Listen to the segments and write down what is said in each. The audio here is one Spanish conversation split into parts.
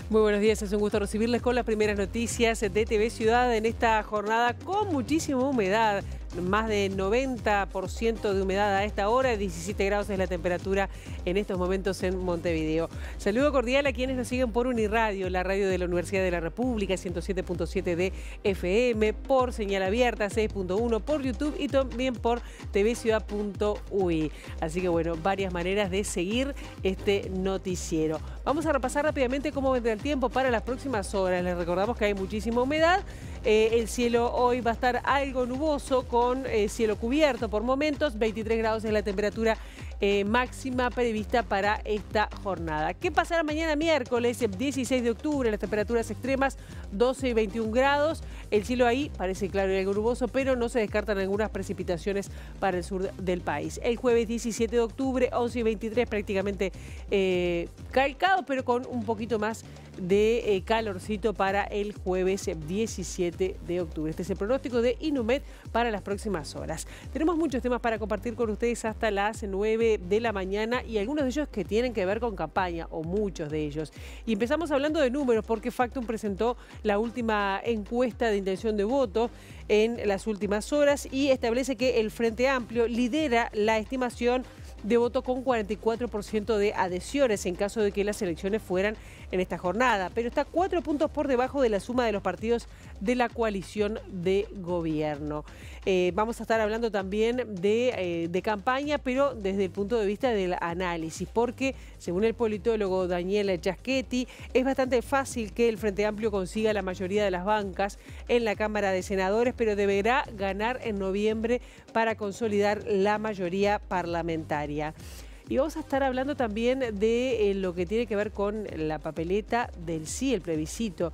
Muy buenos días, es un gusto recibirles con las primeras noticias de TV Ciudad en esta jornada con muchísima humedad. Más de 90% de humedad a esta hora, 17 grados es la temperatura en estos momentos en Montevideo. Saludo cordial a quienes nos siguen por Uniradio, la radio de la Universidad de la República, 107.7 de FM, por señal abierta, 6.1, por YouTube y también por tvciudad.ui. Así que bueno, varias maneras de seguir este noticiero. Vamos a repasar rápidamente cómo vendrá el tiempo para las próximas horas. Les recordamos que hay muchísima humedad. El cielo hoy va a estar algo nuboso con cielo cubierto por momentos. 23 grados es la temperatura máxima prevista para esta jornada. ¿Qué pasará mañana miércoles 16 de octubre? Las temperaturas extremas 12 y 21 grados. El cielo ahí parece claro y algo nuboso, pero no se descartan algunas precipitaciones para el sur del país. El jueves 17 de octubre, 11 y 23 prácticamente calcado, pero con un poquito más de calorcito para el jueves 17 de octubre. Este es el pronóstico de Inumet para las próximas horas. Tenemos muchos temas para compartir con ustedes hasta las 9 de la mañana y algunos de ellos que tienen que ver con campaña, o muchos de ellos. Y empezamos hablando de números porque Factum presentó la última encuesta de intención de voto en las últimas horas y establece que el Frente Amplio lidera la estimación de voto con 44% de adhesiones en caso de que las elecciones fueran en esta jornada, pero está 4 puntos por debajo de la suma de los partidos de la coalición de gobierno. Vamos a estar hablando también de campaña, pero desde el punto de vista del análisis, porque según el politólogo Daniel Giaschetti, es bastante fácil que el Frente Amplio consiga la mayoría de las bancas en la Cámara de Senadores, pero deberá ganar en noviembre para consolidar la mayoría parlamentaria. Y vamos a estar hablando también de lo que tiene que ver con la papeleta del sí, el plebiscito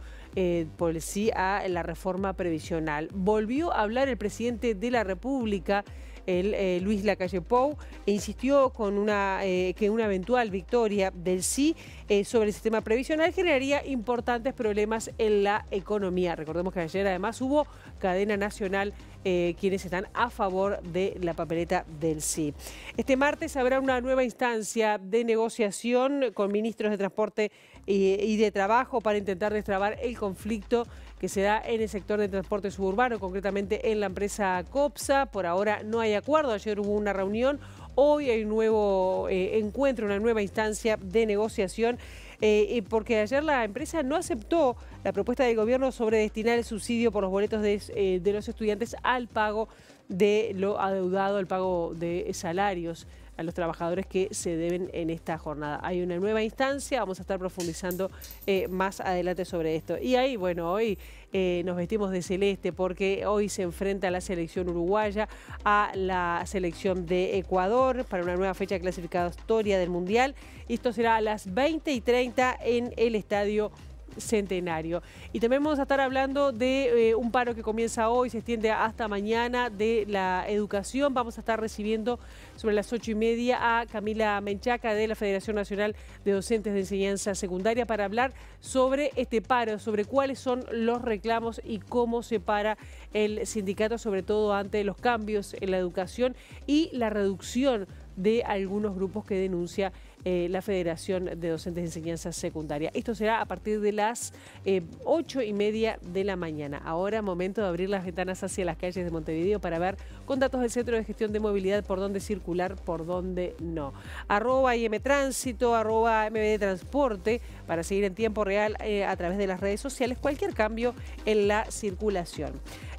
por el sí a la reforma previsional. Volvió a hablar el presidente de la República, Luis Lacalle Pou, e insistió con que una eventual victoria del sí sobre el sistema previsional generaría importantes problemas en la economía. Recordemos que ayer además hubo cadena nacional quienes están a favor de la papeleta del sí. Este martes habrá una nueva instancia de negociación con ministros de Transporte y de Trabajo para intentar destrabar el conflicto que se da en el sector de transporte suburbano, concretamente en la empresa COPSA. Por ahora no hay acuerdo, ayer hubo una reunión, hoy hay un nuevo encuentro, una nueva instancia de negociación, porque ayer la empresa no aceptó la propuesta del gobierno sobre destinar el subsidio por los boletos de los estudiantes al pago de lo adeudado, al pago de salarios a los trabajadores que se deben en esta jornada. Hay una nueva instancia, vamos a estar profundizando más adelante sobre esto. Y ahí, bueno, hoy nos vestimos de celeste porque hoy se enfrenta la selección uruguaya a la selección de Ecuador para una nueva fecha clasificatoria del Mundial. Esto será a las 20:30 en el Estadio Centenario. Y también vamos a estar hablando de un paro que comienza hoy, se extiende hasta mañana, de la educación. Vamos a estar recibiendo sobre las 8:30 a Camila Menchaca de la Federación Nacional de Docentes de Enseñanza Secundaria para hablar sobre este paro, sobre cuáles son los reclamos y cómo se para el sindicato, sobre todo ante los cambios en la educación y la reducción de algunos grupos que denuncia la Federación de Docentes de Enseñanza Secundaria. Esto será a partir de las 8:30 de la mañana. Ahora momento de abrir las ventanas hacia las calles de Montevideo para ver con datos del Centro de Gestión de Movilidad por dónde circular, por dónde no. @IMTránsito, @MBD Transporte para seguir en tiempo real a través de las redes sociales cualquier cambio en la circulación.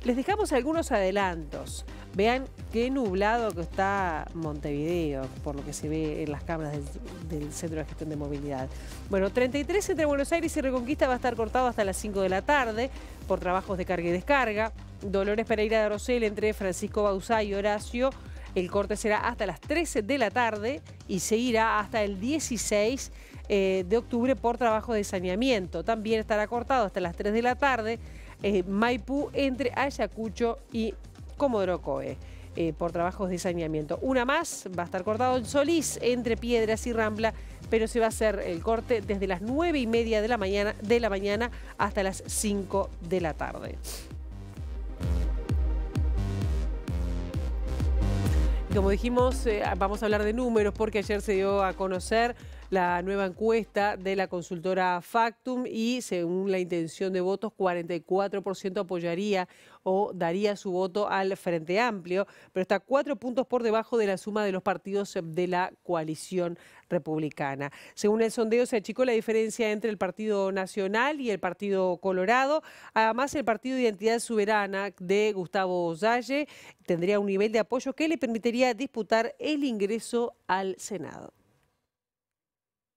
Les dejamos algunos adelantos. Vean qué nublado que está Montevideo, por lo que se ve en las cámaras del Centro de Gestión de Movilidad. Bueno, 33 entre Buenos Aires y Reconquista va a estar cortado hasta las 5 de la tarde por trabajos de carga y descarga. Dolores Pereira de Rosell entre Francisco Bauzá y Horacio. El corte será hasta las 13 de la tarde y seguirá hasta el 16 de octubre por trabajo de saneamiento. También estará cortado hasta las 3 de la tarde Maipú entre Ayacucho y Comodoro Coe por trabajos de saneamiento. Una más va a estar cortado en Solís entre Piedras y Rambla, pero se va a hacer el corte desde las 9:30 de la mañana hasta las 5 de la tarde. Como dijimos, vamos a hablar de números porque ayer se dio a conocer la nueva encuesta de la consultora Factum y según la intención de votos, 44% apoyaría o daría su voto al Frente Amplio, pero está 4 puntos por debajo de la suma de los partidos de la coalición republicana. Según el sondeo, se achicó la diferencia entre el Partido Nacional y el Partido Colorado. Además, el Partido Identidad Soberana de Gustavo Zalle tendría un nivel de apoyo que le permitiría disputar el ingreso al Senado.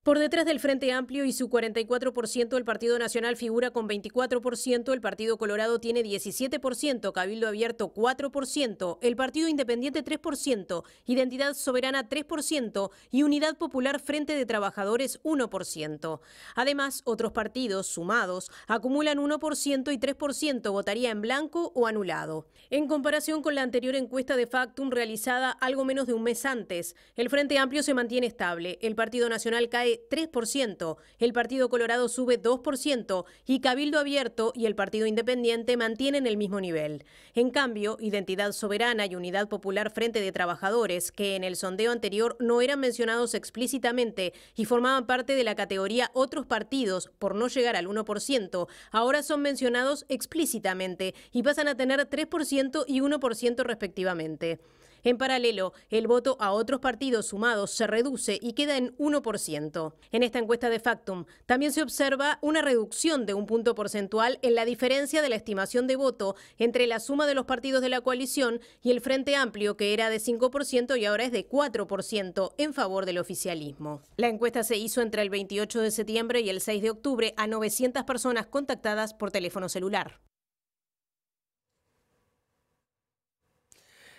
Por detrás del Frente Amplio y su 44%, el Partido Nacional figura con 24%, el Partido Colorado tiene 17%, Cabildo Abierto 4%, el Partido Independiente 3%, Identidad Soberana 3% y Unidad Popular Frente de Trabajadores 1%. Además, otros partidos sumados acumulan 1% y 3% votaría en blanco o anulado. En comparación con la anterior encuesta de Factum realizada algo menos de un mes antes, el Frente Amplio se mantiene estable, el Partido Nacional cae 3%, el Partido Colorado sube 2% y Cabildo Abierto y el Partido Independiente mantienen el mismo nivel. En cambio, Identidad Soberana y Unidad Popular Frente de Trabajadores, que en el sondeo anterior no eran mencionados explícitamente y formaban parte de la categoría otros partidos por no llegar al 1%, ahora son mencionados explícitamente y pasan a tener 3% y 1% respectivamente. En paralelo, el voto a otros partidos sumados se reduce y queda en 1%. En esta encuesta de Factum también se observa una reducción de un punto porcentual en la diferencia de la estimación de voto entre la suma de los partidos de la coalición y el Frente Amplio, que era de 5% y ahora es de 4% en favor del oficialismo. La encuesta se hizo entre el 28 de septiembre y el 6 de octubre a 900 personas contactadas por teléfono celular.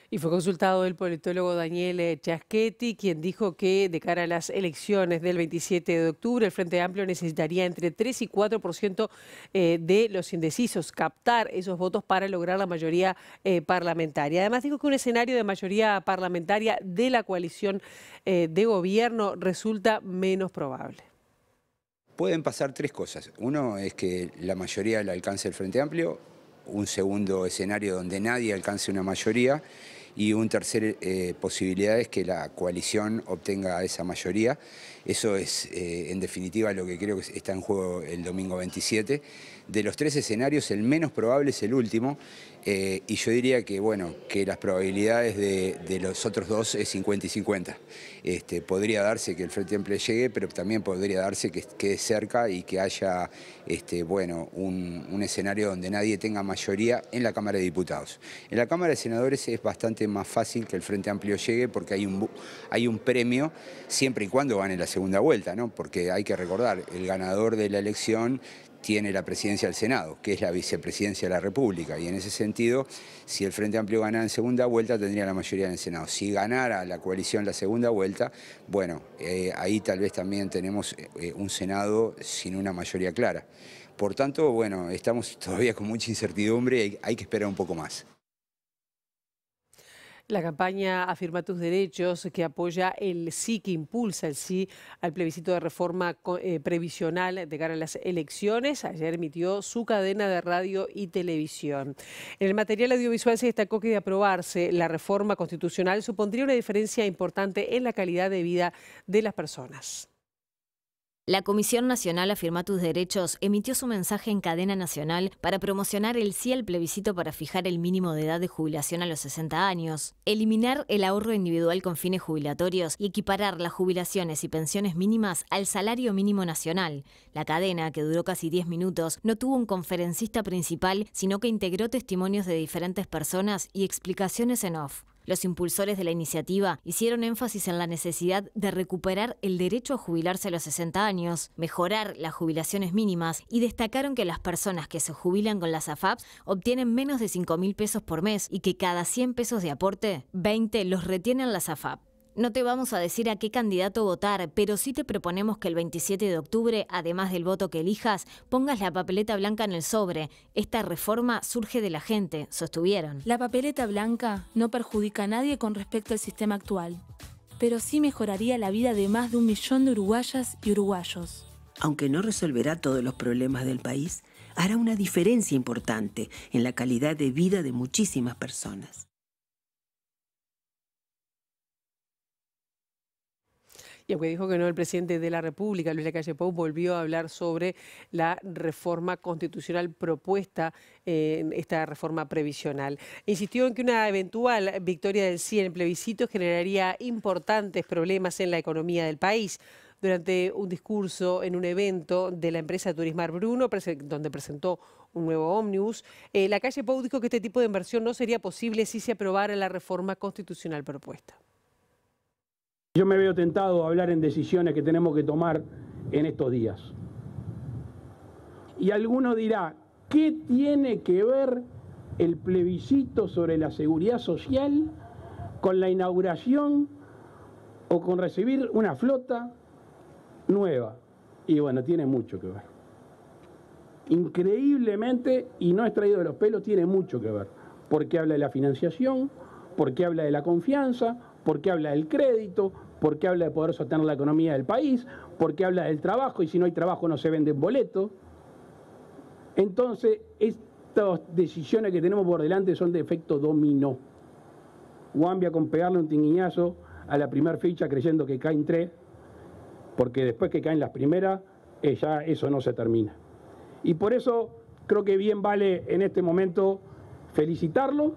Y fue consultado el politólogo Daniel Chaschetti, quien dijo que de cara a las elecciones del 27 de octubre, el Frente Amplio necesitaría entre 3 y 4% de los indecisos, captar esos votos para lograr la mayoría parlamentaria. Además, dijo que un escenario de mayoría parlamentaria de la coalición de gobierno resulta menos probable. Pueden pasar tres cosas. Uno es que la mayoría la alcance el Frente Amplio, un segundo escenario donde nadie alcance una mayoría y un tercer posibilidad es que la coalición obtenga esa mayoría. Eso es en definitiva lo que creo que está en juego el domingo 27. De los tres escenarios el menos probable es el último y yo diría que, bueno, que las probabilidades de los otros dos es 50 y 50. Podría darse que el Frente Amplio llegue, pero también podría darse que quede cerca y que haya bueno, un escenario donde nadie tenga mayoría en la Cámara de Diputados. En la Cámara de Senadores es bastante más fácil que el Frente Amplio llegue porque hay un premio siempre y cuando gane la segunda vuelta, ¿no? Porque hay que recordar, el ganador de la elección tiene la presidencia del Senado, que es la vicepresidencia de la República, y en ese sentido, si el Frente Amplio ganara en segunda vuelta, tendría la mayoría en el Senado. Si ganara la coalición la segunda vuelta, bueno, ahí tal vez también tenemos un Senado sin una mayoría clara. Por tanto, bueno, estamos todavía con mucha incertidumbre y hay que esperar un poco más. La campaña Afirma tus derechos, que apoya el sí, que impulsa el sí al plebiscito de reforma previsional de cara a las elecciones, ayer emitió su cadena de radio y televisión. En el material audiovisual se destacó que de aprobarse la reforma constitucional supondría una diferencia importante en la calidad de vida de las personas. La Comisión Nacional Afirma tus Derechos emitió su mensaje en cadena nacional para promocionar el sí al plebiscito para fijar el mínimo de edad de jubilación a los 60 años, eliminar el ahorro individual con fines jubilatorios y equiparar las jubilaciones y pensiones mínimas al salario mínimo nacional. La cadena, que duró casi 10 minutos, no tuvo un conferencista principal, sino que integró testimonios de diferentes personas y explicaciones en off. Los impulsores de la iniciativa hicieron énfasis en la necesidad de recuperar el derecho a jubilarse a los 60 años, mejorar las jubilaciones mínimas y destacaron que las personas que se jubilan con las AFAPs obtienen menos de 5.000 pesos por mes y que cada 100 pesos de aporte, 20 los retienen las AFAP. No te vamos a decir a qué candidato votar, pero sí te proponemos que el 27 de octubre, además del voto que elijas, pongas la papeleta blanca en el sobre. Esta reforma surge de la gente, sostuvieron. La papeleta blanca no perjudica a nadie con respecto al sistema actual, pero sí mejoraría la vida de más de 1 millón de uruguayas y uruguayos. Aunque no resolverá todos los problemas del país, hará una diferencia importante en la calidad de vida de muchísimas personas. Y aunque dijo que no, el presidente de la República, Luis Lacalle Pou, volvió a hablar sobre la reforma constitucional propuesta en esta reforma previsional. Insistió en que una eventual victoria del sí en el plebiscito generaría importantes problemas en la economía del país. Durante un discurso en un evento de la empresa Turismar Bruno, donde presentó un nuevo ómnibus, Lacalle Pou dijo que este tipo de inversión no sería posible si se aprobara la reforma constitucional propuesta. Yo me veo tentado a hablar en decisiones que tenemos que tomar en estos días. Y alguno dirá, ¿qué tiene que ver el plebiscito sobre la seguridad social con la inauguración o con recibir una flota nueva? Y bueno, tiene mucho que ver. Increíblemente, y no es traído de los pelos, tiene mucho que ver. Porque habla de la financiación, porque habla de la confianza, porque habla del crédito, porque habla de poder sostener la economía del país, porque habla del trabajo, y si no hay trabajo no se venden boletos. Entonces, estas decisiones que tenemos por delante son de efecto dominó. Guambia con pegarle un tinguiñazo a la primera ficha creyendo que caen 3, porque después que caen las primeras, ya eso no se termina. Y por eso creo que bien vale en este momento felicitarlo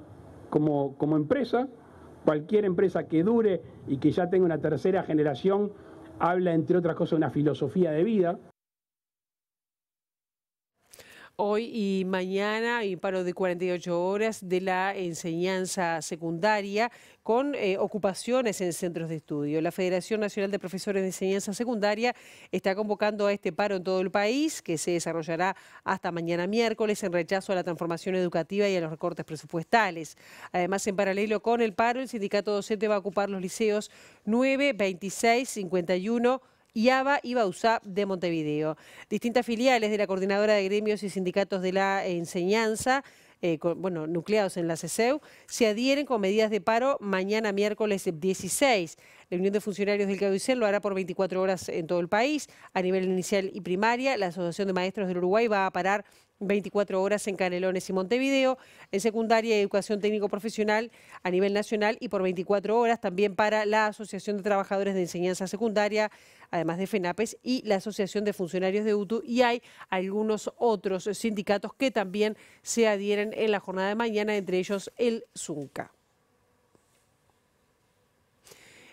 como empresa. Cualquier empresa que dure y que ya tenga una tercera generación habla, entre otras cosas, de una filosofía de vida. Hoy y mañana hay un paro de 48 horas de la enseñanza secundaria con ocupaciones en centros de estudio. La Federación Nacional de Profesores de Enseñanza Secundaria está convocando a este paro en todo el país, que se desarrollará hasta mañana miércoles en rechazo a la transformación educativa y a los recortes presupuestales. Además, en paralelo con el paro, el sindicato docente va a ocupar los liceos 9, 26, 51, IABA y Bauzá de Montevideo. Distintas filiales de la Coordinadora de Gremios y Sindicatos de la Enseñanza, nucleados en la CESEU, se adhieren con medidas de paro mañana miércoles 16. La Unión de Funcionarios del CADUICEN lo hará por 24 horas en todo el país. A nivel inicial y primaria, la Asociación de Maestros del Uruguay va a parar 24 horas en Canelones y Montevideo, en secundaria y educación técnico-profesional a nivel nacional y por 24 horas también para la Asociación de Trabajadores de Enseñanza Secundaria, además de FENAPES y la Asociación de Funcionarios de UTU, y hay algunos otros sindicatos que también se adhieren en la jornada de mañana, entre ellos el ZUNCA.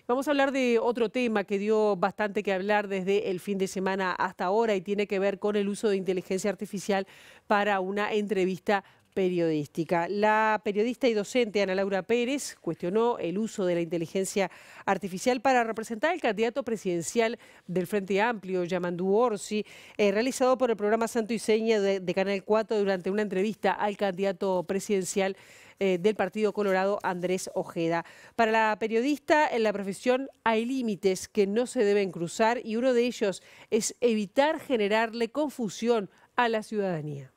Vamos a hablar de otro tema que dio bastante que hablar desde el fin de semana hasta ahora y tiene que ver con el uso de inteligencia artificial para una entrevista periodística. La periodista y docente Ana Laura Pérez cuestionó el uso de la inteligencia artificial para representar al candidato presidencial del Frente Amplio, Yamandu Orsi, realizado por el programa Santo y Seña de Canal 4 durante una entrevista al candidato presidencial del Partido Colorado, Andrés Ojeda. Para la periodista, en la profesión hay límites que no se deben cruzar y uno de ellos es evitar generarle confusión a la ciudadanía.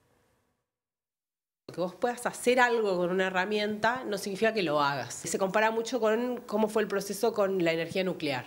Que vos puedas hacer algo con una herramienta no significa que lo hagas. Se compara mucho con cómo fue el proceso con la energía nuclear.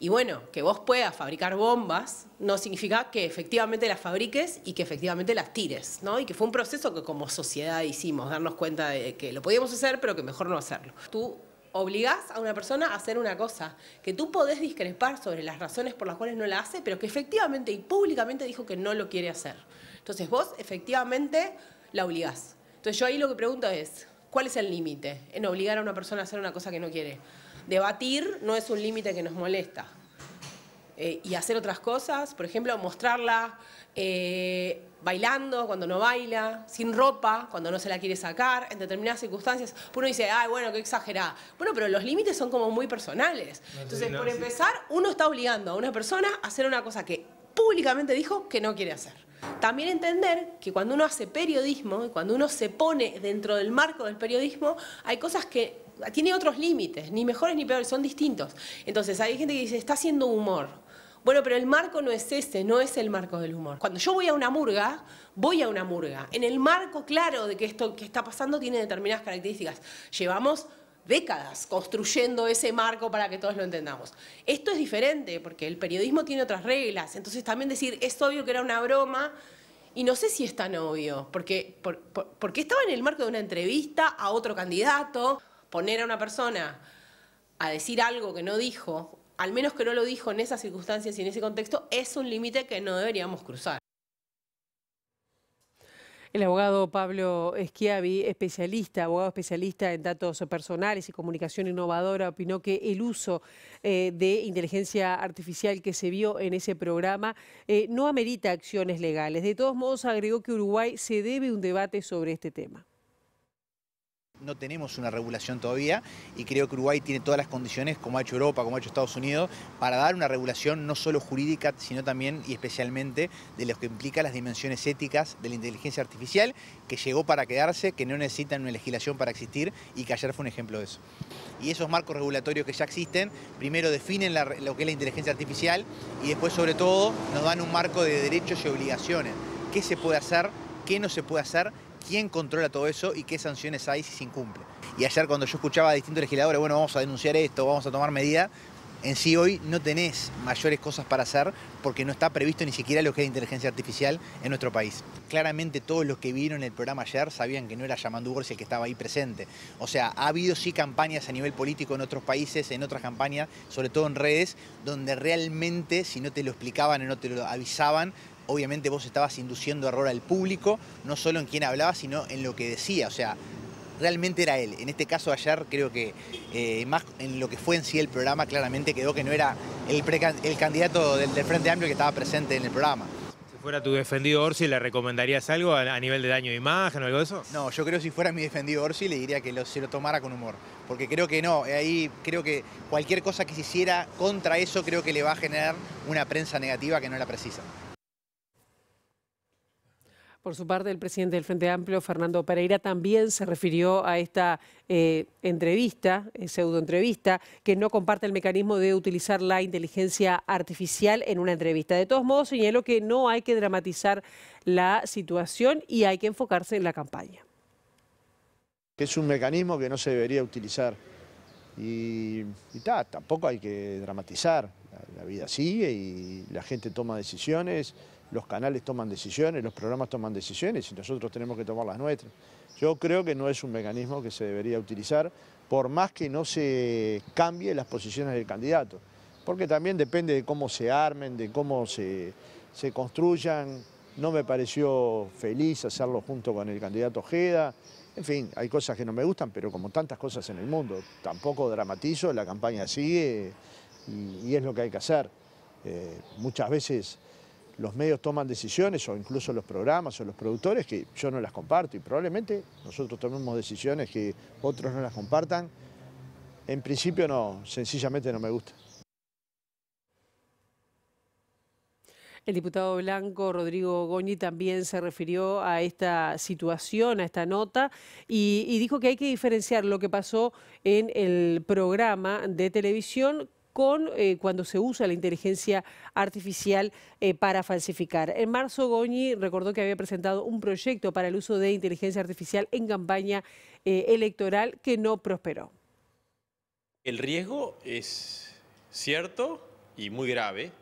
Y bueno, que vos puedas fabricar bombas no significa que efectivamente las fabriques y que efectivamente las tires, ¿no? Y que fue un proceso que como sociedad hicimos, darnos cuenta de que lo podíamos hacer, pero que mejor no hacerlo. Tú obligás a una persona a hacer una cosa, que tú podés discrepar sobre las razones por las cuales no la hace, pero que efectivamente y públicamente dijo que no lo quiere hacer. Entonces vos efectivamente la obligás. Entonces yo ahí lo que pregunto es, ¿cuál es el límite en obligar a una persona a hacer una cosa que no quiere? Debatir no es un límite que nos molesta. Y hacer otras cosas, por ejemplo, mostrarla bailando cuando no baila, sin ropa, cuando no se la quiere sacar, en determinadas circunstancias. Uno dice, ay, bueno, qué exagerada. Bueno, pero los límites son como muy personales. Entonces, por empezar, uno está obligando a una persona a hacer una cosa que públicamente dijo que no quiere hacer. También entender que cuando uno hace periodismo y cuando uno se pone dentro del marco del periodismo, hay cosas que tienen otros límites, ni mejores ni peores, son distintos. Entonces hay gente que dice, está haciendo humor. Bueno, pero el marco no es ese, no es el marco del humor. Cuando yo voy a una murga, voy a una murga. En el marco claro de que esto que está pasando tiene determinadas características. Llevamos décadas construyendo ese marco para que todos lo entendamos. Esto es diferente porque el periodismo tiene otras reglas. Entonces también decir, es obvio que era una broma, y no sé si es tan obvio, porque estaba en el marco de una entrevista a otro candidato. Poner a una persona a decir algo que no dijo al menos que no lo dijo en esas circunstancias y en ese contexto, es un límite que no deberíamos cruzar. El abogado Pablo Schiavi, abogado especialista en datos personales y comunicación innovadora, opinó que el uso de inteligencia artificial que se vio en ese programa no amerita acciones legales. De todos modos, agregó que Uruguay se debe un debate sobre este tema. No tenemos una regulación todavía y creo que Uruguay tiene todas las condiciones, como ha hecho Europa, como ha hecho Estados Unidos, para dar una regulación no solo jurídica, sino también y especialmente de lo que implica las dimensiones éticas de la inteligencia artificial, que llegó para quedarse, que no necesitan una legislación para existir y que ayer fue un ejemplo de eso. Y esos marcos regulatorios que ya existen, primero definen lo que es la inteligencia artificial y después sobre todo nos dan un marco de derechos y obligaciones. ¿Qué se puede hacer? ¿Qué no se puede hacer? ¿Quién controla todo eso y qué sanciones hay si se incumple? Y ayer cuando yo escuchaba a distintos legisladores, bueno, vamos a denunciar esto, vamos a tomar medidas, en sí hoy no tenés mayores cosas para hacer porque no está previsto ni siquiera lo que es inteligencia artificial en nuestro país. Claramente todos los que vieron el programa ayer sabían que no era Yamandu Orsi el que estaba ahí presente. O sea, ha habido sí campañas a nivel político en otros países, en otras campañas, sobre todo en redes, donde realmente si no te lo explicaban o no te lo avisaban, obviamente vos estabas induciendo error al público, no solo en quién hablaba, sino en lo que decía. O sea, realmente era él. En este caso ayer creo que más en lo que fue en sí el programa, claramente quedó que no era el candidato del Frente Amplio que estaba presente en el programa. Si fuera tu defendido Orsi, ¿le recomendarías algo a nivel de daño de imagen o algo de eso? No, yo creo que si fuera mi defendido Orsi le diría que se lo tomara con humor. Porque creo que no, ahí creo que cualquier cosa que se hiciera contra eso creo que le va a generar una prensa negativa que no la precisa. Por su parte, el presidente del Frente Amplio, Fernando Pereira, también se refirió a esta pseudoentrevista, que no comparte el mecanismo de utilizar la inteligencia artificial en una entrevista. De todos modos, señaló que no hay que dramatizar la situación y hay que enfocarse en la campaña. Es un mecanismo que no se debería utilizar y tampoco hay que dramatizar. La vida sigue y la gente toma decisiones. Los canales toman decisiones, los programas toman decisiones y nosotros tenemos que tomar las nuestras. Yo creo que no es un mecanismo que se debería utilizar, por más que no se cambie las posiciones del candidato, porque también depende de cómo se armen, de cómo se construyan. No me pareció feliz hacerlo junto con el candidato Ojeda. En fin, hay cosas que no me gustan, pero como tantas cosas en el mundo, tampoco dramatizo, la campaña sigue y es lo que hay que hacer. Muchas veces los medios toman decisiones, o incluso los programas o los productores, que yo no las comparto y probablemente nosotros tomemos decisiones que otros no las compartan. En principio no, sencillamente no me gusta. El diputado blanco Rodrigo Goñi también se refirió a esta situación, a esta nota, y dijo que hay que diferenciar lo que pasó en el programa de televisión con cuando se usa la inteligencia artificial para falsificar. En marzo, Goñi recordó que había presentado un proyecto para el uso de inteligencia artificial en campaña electoral que no prosperó. El riesgo es cierto y muy grave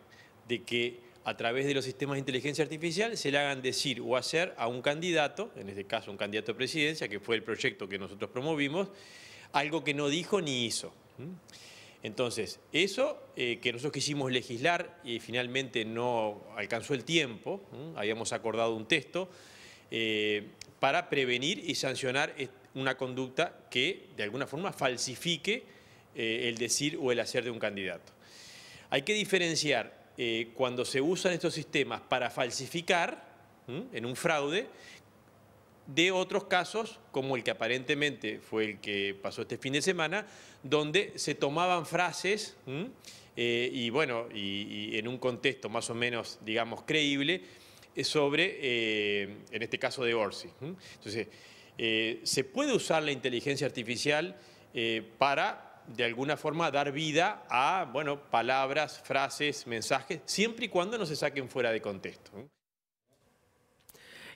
de que a través de los sistemas de inteligencia artificial se le hagan decir o hacer a un candidato, en este caso un candidato a presidencia, que fue el proyecto que nosotros promovimos, algo que no dijo ni hizo. Entonces, eso que nosotros quisimos legislar y finalmente no alcanzó el tiempo, habíamos acordado un texto para prevenir y sancionar una conducta que de alguna forma falsifique el decir o el hacer de un candidato. Hay que diferenciar cuando se usan estos sistemas para falsificar en un fraude de otros casos, como el que aparentemente fue el que pasó este fin de semana, donde se tomaban frases y en un contexto más o menos, digamos, creíble, sobre, en este caso de Orsi. Entonces, se puede usar la inteligencia artificial para, de alguna forma, dar vida a, palabras, frases, mensajes, siempre y cuando no se saquen fuera de contexto.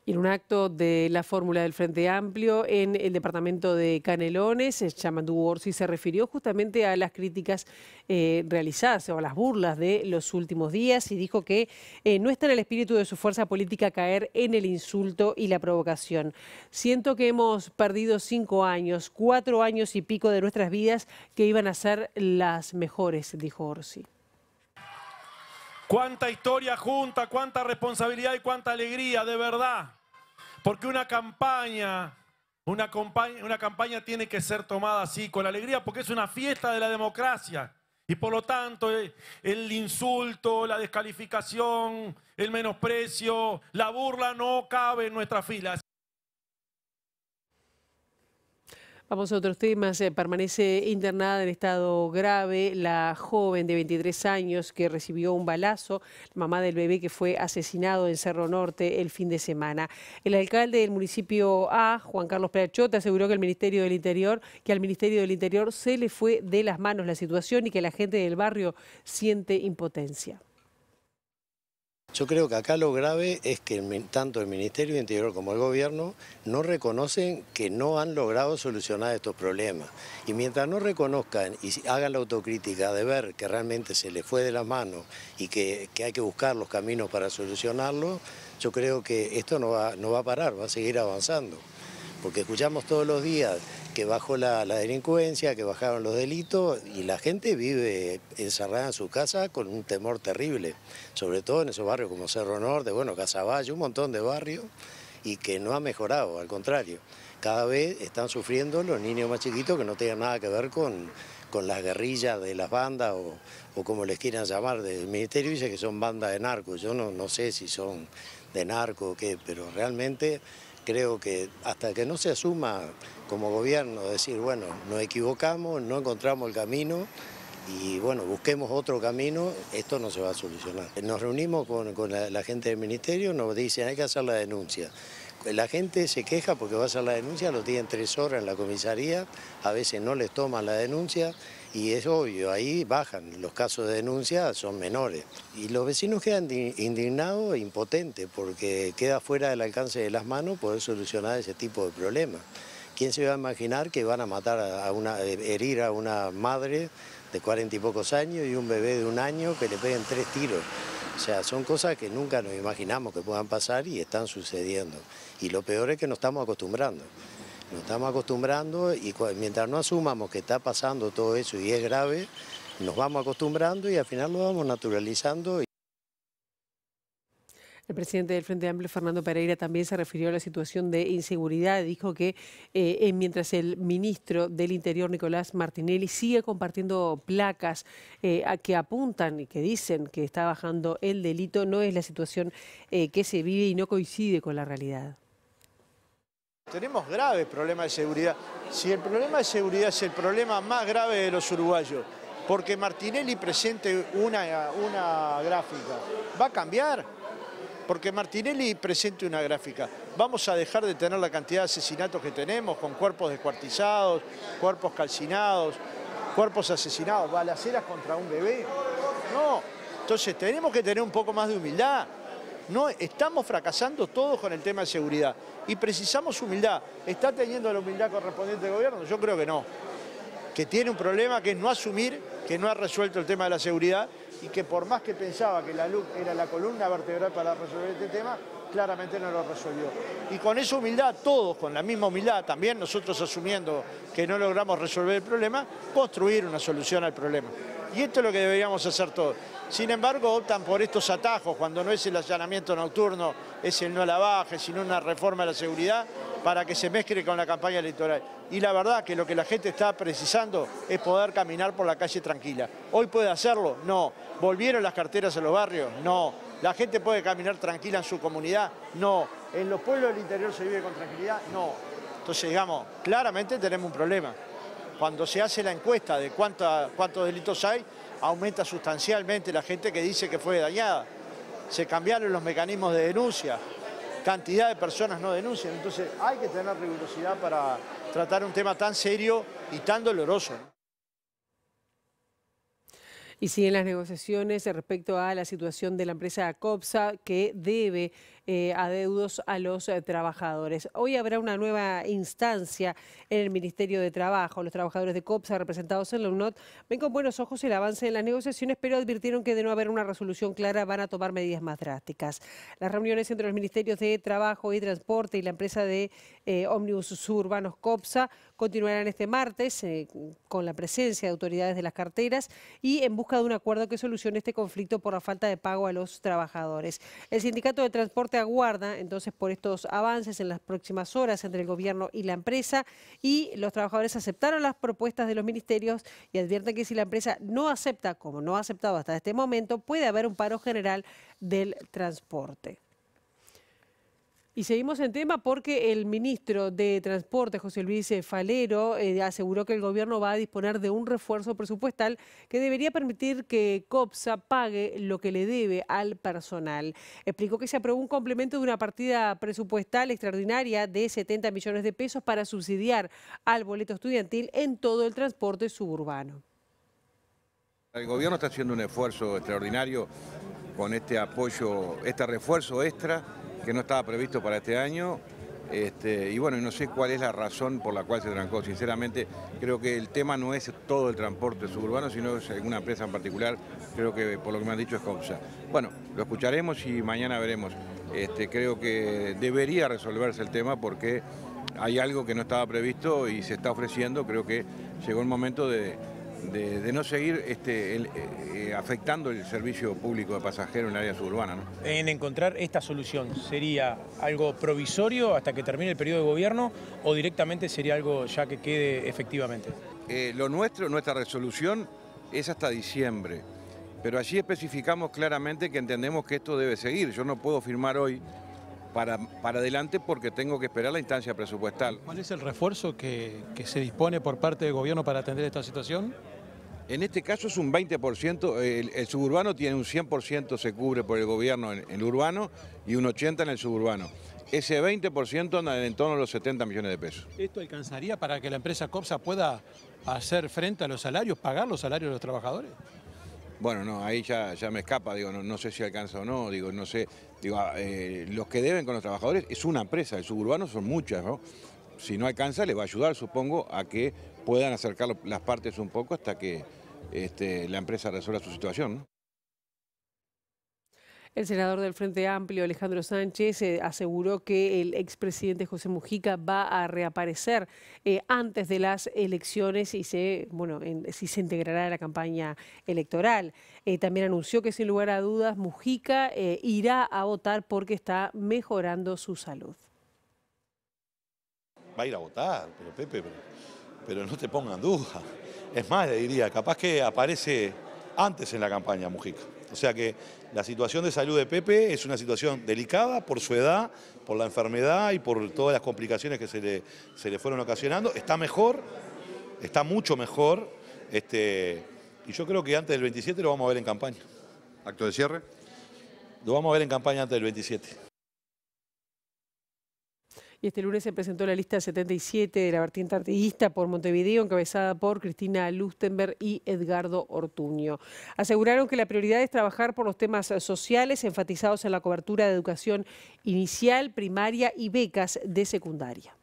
Y en un acto de la fórmula del Frente Amplio en el departamento de Canelones, Yamandu Orsi se refirió justamente a las críticas realizadas o a las burlas de los últimos días y dijo que no está en el espíritu de su fuerza política caer en el insulto y la provocación. Siento que hemos perdido 5 años, 4 años y pico de nuestras vidas que iban a ser las mejores, dijo Orsi. Cuánta historia junta, cuánta responsabilidad y cuánta alegría, de verdad. Porque una campaña tiene que ser tomada así, con alegría, porque es una fiesta de la democracia. Y por lo tanto, el insulto, la descalificación, el menosprecio, la burla no cabe en nuestras filas. Vamos a otros temas. Permanece internada en estado grave la joven de 23 años que recibió un balazo, la mamá del bebé que fue asesinado en Cerro Norte el fin de semana. El alcalde del municipio A, Juan Carlos Peachot, aseguró que al Ministerio del Interior se le fue de las manos la situación y que la gente del barrio siente impotencia. Yo creo que acá lo grave es que tanto el Ministerio de Interior como el Gobierno no reconocen que no han logrado solucionar estos problemas. Y mientras no reconozcan y hagan la autocrítica de ver que realmente se les fue de las manos y que hay que buscar los caminos para solucionarlo, yo creo que esto no va a parar, va a seguir avanzando. Porque escuchamos todos los días que bajó la delincuencia, que bajaron los delitos y la gente vive encerrada en su casa con un temor terrible, sobre todo en esos barrios como Cerro Norte, bueno, Casaballe, un montón de barrios y que no ha mejorado, al contrario. Cada vez están sufriendo los niños más chiquitos que no tienen nada que ver con las guerrillas de las bandas o como les quieran llamar. El Ministerio dice que son bandas de narcos, yo no sé si son de narco o qué, pero realmente creo que hasta que no se asuma como gobierno, decir, bueno, nos equivocamos, no encontramos el camino y bueno, busquemos otro camino, esto no se va a solucionar. Nos reunimos con la gente del ministerio, nos dicen hay que hacer la denuncia. La gente se queja porque va a hacer la denuncia, lo tienen 3 horas en la comisaría, a veces no les toman la denuncia y es obvio, ahí bajan, los casos de denuncia son menores. Y los vecinos quedan indignados e impotentes porque queda fuera del alcance de las manos poder solucionar ese tipo de problemas. ¿Quién se va a imaginar que van a matar herir a una madre de 40 y pocos años y un bebé de 1 año que le peguen 3 tiros? O sea, son cosas que nunca nos imaginamos que puedan pasar y están sucediendo. Y lo peor es que nos estamos acostumbrando. Nos estamos acostumbrando y mientras no asumamos que está pasando todo eso y es grave, nos vamos acostumbrando y al final lo vamos naturalizando. El presidente del Frente Amplio, Fernando Pereira, también se refirió a la situación de inseguridad. Dijo que mientras el ministro del Interior, Nicolás Martinelli, sigue compartiendo placas que apuntan y que dicen que está bajando el delito, no es la situación que se vive y no coincide con la realidad. Tenemos graves problemas de seguridad. Si el problema de seguridad es el problema más grave de los uruguayos, porque Martinelli presente una gráfica, ¿va a cambiar? Porque Martinelli presente una gráfica. Vamos a dejar de tener la cantidad de asesinatos que tenemos, con cuerpos descuartizados, cuerpos calcinados, cuerpos asesinados, balaceras contra un bebé. No, entonces tenemos que tener un poco más de humildad. No, estamos fracasando todos con el tema de seguridad y precisamos humildad. ¿Está teniendo la humildad correspondiente del gobierno? Yo creo que no. Que tiene un problema que es no asumir que no ha resuelto el tema de la seguridad y que por más que pensaba que la LUC era la columna vertebral para resolver este tema, claramente no lo resolvió. Y con esa humildad, todos con la misma humildad, también nosotros asumiendo que no logramos resolver el problema, construir una solución al problema. Y esto es lo que deberíamos hacer todos. Sin embargo, optan por estos atajos, cuando no es el allanamiento nocturno, es el no a la baja, sino una reforma de la seguridad, para que se mezcle con la campaña electoral. Y la verdad que lo que la gente está precisando es poder caminar por la calle tranquila. ¿Hoy puede hacerlo? No. ¿Volvieron las carteras a los barrios? No. ¿La gente puede caminar tranquila en su comunidad? No. ¿En los pueblos del interior se vive con tranquilidad? No. Entonces, digamos, claramente tenemos un problema. Cuando se hace la encuesta de cuántos delitos hay, aumenta sustancialmente la gente que dice que fue dañada. Se cambiaron los mecanismos de denuncia. Cantidad de personas no denuncian. Entonces hay que tener rigurosidad para tratar un tema tan serio y tan doloroso. Y siguen las negociaciones respecto a la situación de la empresa Copsa, que debe adeudos a los trabajadores. Hoy habrá una nueva instancia en el Ministerio de Trabajo. Los trabajadores de COPSA representados en la UNOT ven con buenos ojos el avance en las negociaciones, pero advirtieron que de no haber una resolución clara van a tomar medidas más drásticas. Las reuniones entre los Ministerios de Trabajo y Transporte y la empresa de ómnibus suburbanos COPSA continuarán este martes con la presencia de autoridades de las carteras y en busca de un acuerdo que solucione este conflicto por la falta de pago a los trabajadores. El Sindicato de Transporte aguarda entonces por estos avances en las próximas horas entre el gobierno y la empresa, y los trabajadores aceptaron las propuestas de los ministerios y advierten que si la empresa no acepta, como no ha aceptado hasta este momento, puede haber un paro general del transporte. Y seguimos en tema porque el ministro de Transporte, José Luis Falero, aseguró que el gobierno va a disponer de un refuerzo presupuestal que debería permitir que COPSA pague lo que le debe al personal. Explicó que se aprobó un complemento de una partida presupuestal extraordinaria de 70 millones de pesos para subsidiar al boleto estudiantil en todo el transporte suburbano. El gobierno está haciendo un esfuerzo extraordinario con este apoyo, este refuerzo extra que no estaba previsto para este año, y bueno, no sé cuál es la razón por la cual se trancó. Sinceramente, creo que el tema no es todo el transporte suburbano, sino es alguna empresa en particular, creo que por lo que me han dicho es COPSA. Bueno, lo escucharemos y mañana veremos. Creo que debería resolverse el tema porque hay algo que no estaba previsto y se está ofreciendo. Creo que llegó el momento de no seguir afectando el servicio público de pasajeros en el área suburbana, ¿no? En encontrar esta solución, ¿sería algo provisorio hasta que termine el periodo de gobierno o directamente sería algo ya que quede efectivamente? Lo nuestro, nuestra resolución es hasta diciembre, pero allí especificamos claramente que entendemos que esto debe seguir. Yo no puedo firmar hoy para adelante porque tengo que esperar la instancia presupuestal. ¿Cuál es el refuerzo que se dispone por parte del gobierno para atender esta situación? En este caso es un 20%, el suburbano tiene un 100% se cubre por el gobierno en el urbano y un 80% en el suburbano. Ese 20% anda en torno a los 70 millones de pesos. ¿Esto alcanzaría para que la empresa COPSA pueda hacer frente a los salarios, pagar los salarios de los trabajadores? Bueno, no, ahí ya me escapa, digo, no sé si alcanza o no, digo, no sé, digo, los que deben con los trabajadores es una empresa, el suburbano son muchas, ¿no? Si no alcanza, le va a ayudar, supongo, a que puedan acercar las partes un poco hasta que la empresa resuelva su situación, ¿no? El senador del Frente Amplio, Alejandro Sánchez, aseguró que el expresidente José Mujica va a reaparecer antes de las elecciones y si se integrará a la campaña electoral. También anunció que sin lugar a dudas Mujica irá a votar porque está mejorando su salud. Va a ir a votar, pero Pepe, pero no te pongan duda. Es más, le diría, capaz que aparece antes en la campaña Mujica. O sea que la situación de salud de Pepe es una situación delicada por su edad, por la enfermedad y por todas las complicaciones que se le fueron ocasionando. Está mejor, está mucho mejor, y yo creo que antes del 27 lo vamos a ver en campaña. ¿Acto de cierre? Lo vamos a ver en campaña antes del 27. Y este lunes se presentó la lista 77 de la vertiente artiguista por Montevideo, encabezada por Cristina Lustenberg y Edgardo Ortuño. Aseguraron que la prioridad es trabajar por los temas sociales enfatizados en la cobertura de educación inicial, primaria y becas de secundaria.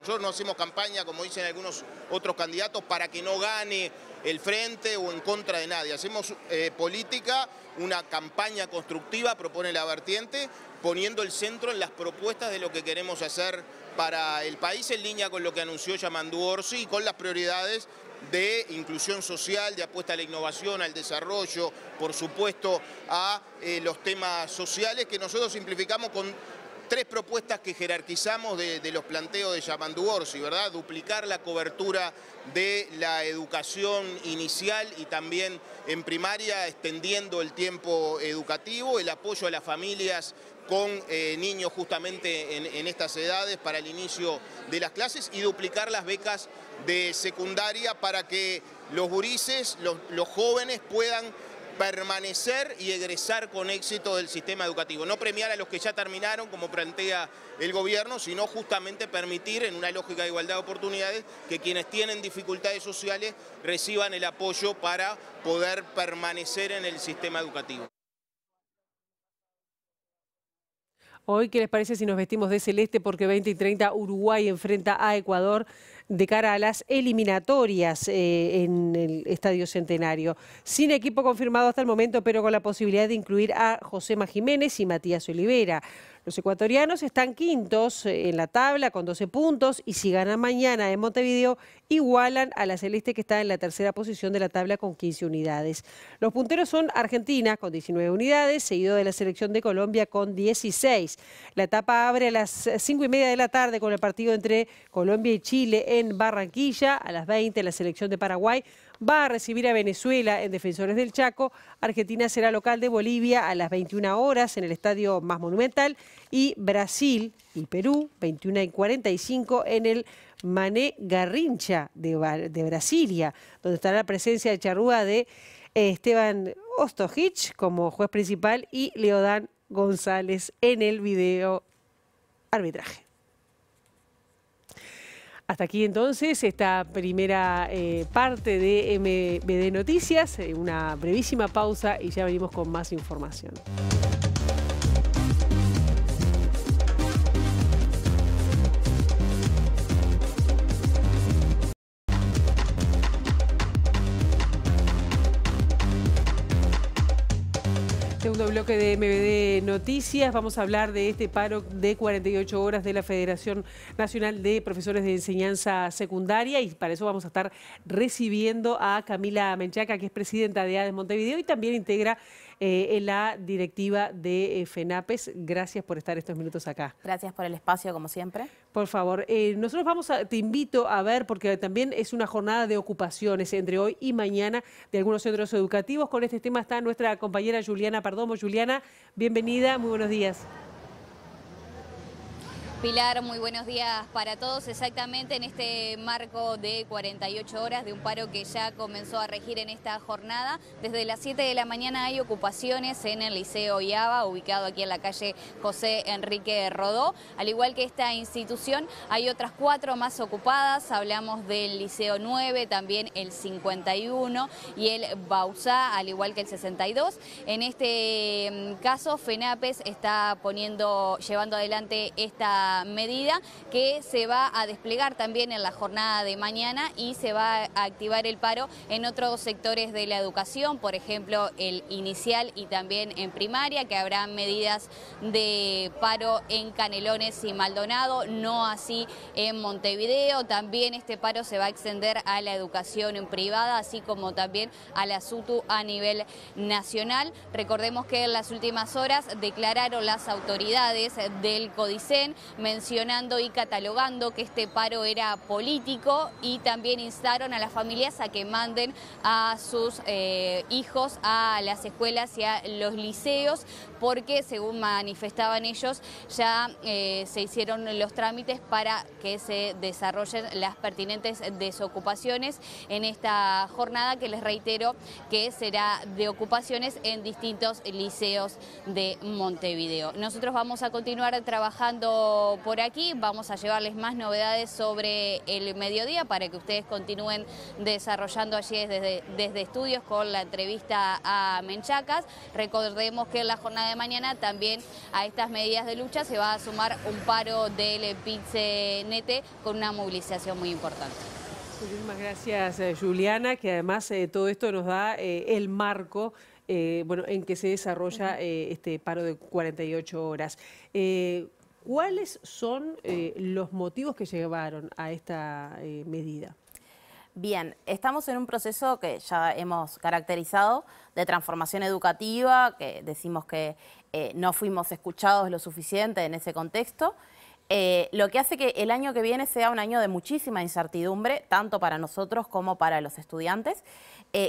Nosotros no hacemos campaña, como dicen algunos otros candidatos, para que no gane el frente o en contra de nadie. Hacemos política, una campaña constructiva, propone la vertiente, poniendo el centro en las propuestas de lo que queremos hacer para el país, en línea con lo que anunció Yamandu Orsi y con las prioridades de inclusión social, de apuesta a la innovación, al desarrollo, por supuesto a los temas sociales que nosotros simplificamos con 3 propuestas que jerarquizamos de los planteos de Yamandu Orsi, ¿verdad? Duplicar la cobertura de la educación inicial y también en primaria, extendiendo el tiempo educativo, el apoyo a las familias con niños justamente en estas edades para el inicio de las clases y duplicar las becas de secundaria para que los gurises, los jóvenes puedan permanecer y egresar con éxito del sistema educativo. No premiar a los que ya terminaron, como plantea el gobierno, sino justamente permitir, en una lógica de igualdad de oportunidades, que quienes tienen dificultades sociales reciban el apoyo para poder permanecer en el sistema educativo. Hoy, ¿qué les parece si nos vestimos de celeste? Porque 20 y 30 Uruguay enfrenta a Ecuador de cara a las eliminatorias en el Estadio Centenario. Sin equipo confirmado hasta el momento, pero con la posibilidad de incluir a Josema Jiménez y Matías Olivera. Los ecuatorianos están quintos en la tabla con 12 puntos y si ganan mañana en Montevideo igualan a la celeste que está en la tercera posición de la tabla con 15 unidades. Los punteros son Argentina con 19 unidades, seguido de la selección de Colombia con 16. La etapa abre a las 5:30 de la tarde con el partido entre Colombia y Chile en Barranquilla. A las 20 la selección de Paraguay va a recibir a Venezuela en Defensores del Chaco. Argentina será local de Bolivia a las 21 horas en el estadio más monumental. Y Brasil y Perú, 21:45 en el Mané Garrincha de Brasilia, donde estará la presencia de charrúa de Esteban Ostojic como juez principal y Leodán González en el video arbitraje. Hasta aquí entonces esta primera parte de MBD Noticias, una brevísima pausa y ya venimos con más información. Segundo bloque de MBD Noticias, vamos a hablar de este paro de 48 horas de la Federación Nacional de Profesores de Enseñanza Secundaria y para eso vamos a estar recibiendo a Camila Menchaca, que es presidenta de ADES Montevideo y también integra en la directiva de FENAPES. Gracias por estar estos minutos acá. Gracias por el espacio, como siempre. Por favor, nosotros te invito a ver, porque también es una jornada de ocupaciones entre hoy y mañana de algunos centros educativos. Con este tema está nuestra compañera Juliana Perdomo. Juliana, bienvenida, muy buenos días. Pilar, muy buenos días para todos. Exactamente en este marco de 48 horas de un paro que ya comenzó a regir en esta jornada. Desde las 7 de la mañana hay ocupaciones en el Liceo IABA, ubicado aquí en la calle José Enrique Rodó. Al igual que esta institución, hay otras 4 más ocupadas. Hablamos del Liceo 9, también el 51 y el Bauzá, al igual que el 62. En este caso, FENAPES está llevando adelante esta medida que se va a desplegar también en la jornada de mañana y se va a activar el paro en otros sectores de la educación, por ejemplo el inicial y también en primaria, que habrá medidas de paro en Canelones y Maldonado, no así en Montevideo. También este paro se va a extender a la educación en privada, así como también a la SUTU a nivel nacional. Recordemos que en las últimas horas declararon las autoridades del CODICEN mencionando y catalogando que este paro era político y también instaron a las familias a que manden a sus hijos a las escuelas y a los liceos porque, según manifestaban ellos, ya se hicieron los trámites para que se desarrollen las pertinentes desocupaciones en esta jornada, que les reitero que será de ocupaciones en distintos liceos de Montevideo. Nosotros vamos a continuar trabajando por aquí, vamos a llevarles más novedades sobre el mediodía para que ustedes continúen desarrollando allí desde estudios con la entrevista a Menchacas. Recordemos que en la jornada de mañana también a estas medidas de lucha se va a sumar un paro del PIT-CNT con una movilización muy importante. Muchísimas gracias, Juliana, que además todo esto nos da el marco en que se desarrolla este paro de 48 horas. ¿Cuáles son los motivos que llevaron a esta medida? Bien, estamos en un proceso que ya hemos caracterizado de transformación educativa, que decimos que no fuimos escuchados lo suficiente en ese contexto, lo que hace que el año que viene sea un año de muchísima incertidumbre, tanto para nosotros como para los estudiantes,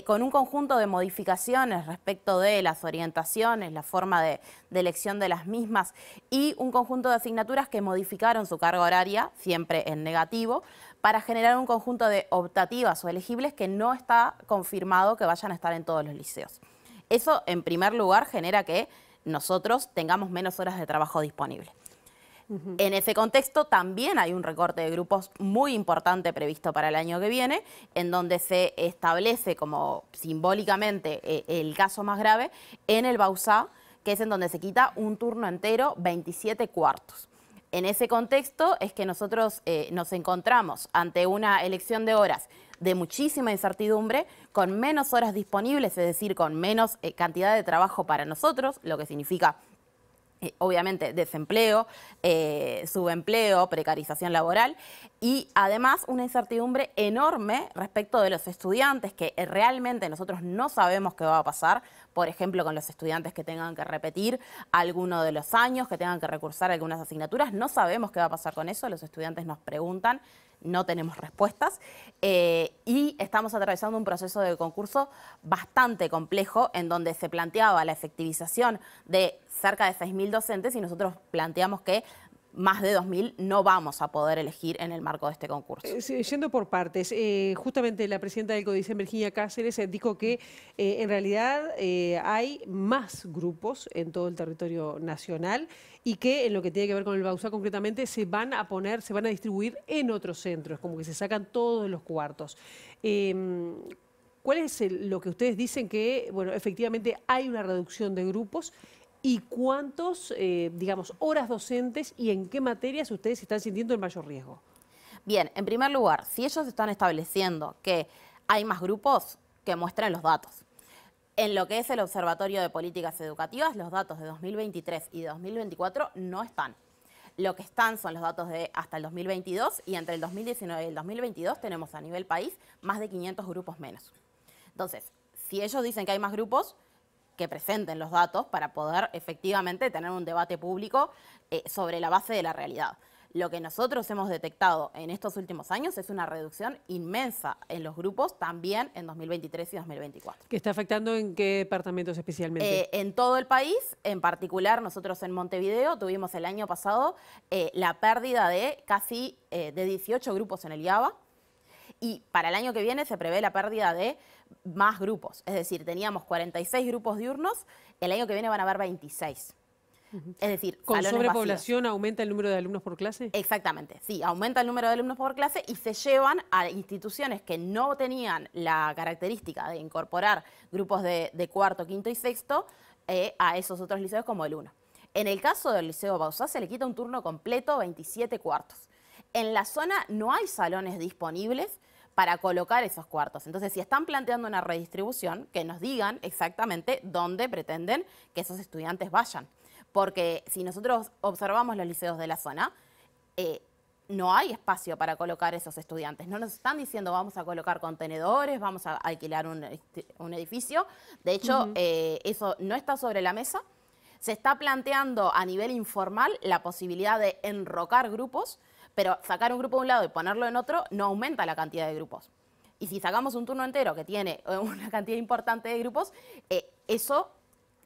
con un conjunto de modificaciones respecto de las orientaciones, la forma de elección de las mismas y un conjunto de asignaturas que modificaron su carga horaria, siempre en negativo, para generar un conjunto de optativas o elegibles que no está confirmado que vayan a estar en todos los liceos. Eso, en primer lugar, genera que nosotros tengamos menos horas de trabajo disponibles. En ese contexto también hay un recorte de grupos muy importante previsto para el año que viene, en donde se establece como simbólicamente el caso más grave en el Bauzá, que es en donde se quita un turno entero, 27 cuartos. En ese contexto es que nosotros nos encontramos ante una elección de horas de muchísima incertidumbre, con menos horas disponibles, es decir, con menos cantidad de trabajo para nosotros, lo que significa obviamente desempleo, subempleo, precarización laboral y además una incertidumbre enorme respecto de los estudiantes que realmente nosotros no sabemos qué va a pasar, por ejemplo con los estudiantes que tengan que repetir alguno de los años, que tengan que recursar algunas asignaturas, no sabemos qué va a pasar con eso, los estudiantes nos preguntan, no tenemos respuestas y estamos atravesando un proceso de concurso bastante complejo en donde se planteaba la efectivización de cerca de 6.000 docentes y nosotros planteamos que más de 2.000 no vamos a poder elegir en el marco de este concurso. Yendo por partes, justamente la presidenta del CODICEN, Virginia Cáceres, dijo que en realidad hay más grupos en todo el territorio nacional y que en lo que tiene que ver con el Bauzá concretamente se van a distribuir en otros centros, como que se sacan todos los cuartos. ¿Cuál es lo que ustedes dicen que, bueno, efectivamente hay una reducción de grupos? ¿Y cuántos, digamos, horas docentes y en qué materias ustedes están sintiendo el mayor riesgo? Bien, en primer lugar, si ellos están estableciendo que hay más grupos, que muestren los datos. En lo que es el Observatorio de Políticas Educativas, los datos de 2023 y de 2024 no están. Lo que están son los datos de hasta el 2022 y entre el 2019 y el 2022 tenemos a nivel país más de 500 grupos menos. Entonces, si ellos dicen que hay más grupos, que presenten los datos para poder efectivamente tener un debate público sobre la base de la realidad. Lo que nosotros hemos detectado en estos últimos años es una reducción inmensa en los grupos, también en 2023 y 2024. ¿Qué está afectando en qué departamentos especialmente? En todo el país, en particular nosotros en Montevideo tuvimos el año pasado la pérdida de casi de 18 grupos en el IABA y para el año que viene se prevé la pérdida de más grupos. Es decir, teníamos 46 grupos diurnos, el año que viene van a haber 26. Es decir, ¿con sobrepoblación vacíos. aumenta el número de alumnos por clase? Exactamente, sí, aumenta el número de alumnos por clase y se llevan a instituciones que no tenían la característica de incorporar grupos de cuarto, quinto y sexto a esos otros liceos como el 1. En el caso del Liceo Bauzá se le quita un turno completo, 27 cuartos. En la zona no hay salones disponibles para colocar esos cuartos. Entonces, si están planteando una redistribución, que nos digan exactamente dónde pretenden que esos estudiantes vayan. Porque si nosotros observamos los liceos de la zona, no hay espacio para colocar esos estudiantes. No nos están diciendo vamos a colocar contenedores, vamos a alquilar un edificio. De hecho, eso no está sobre la mesa. Se está planteando a nivel informal la posibilidad de enrocar grupos, pero sacar un grupo de un lado y ponerlo en otro no aumenta la cantidad de grupos. Y si sacamos un turno entero que tiene una cantidad importante de grupos, eso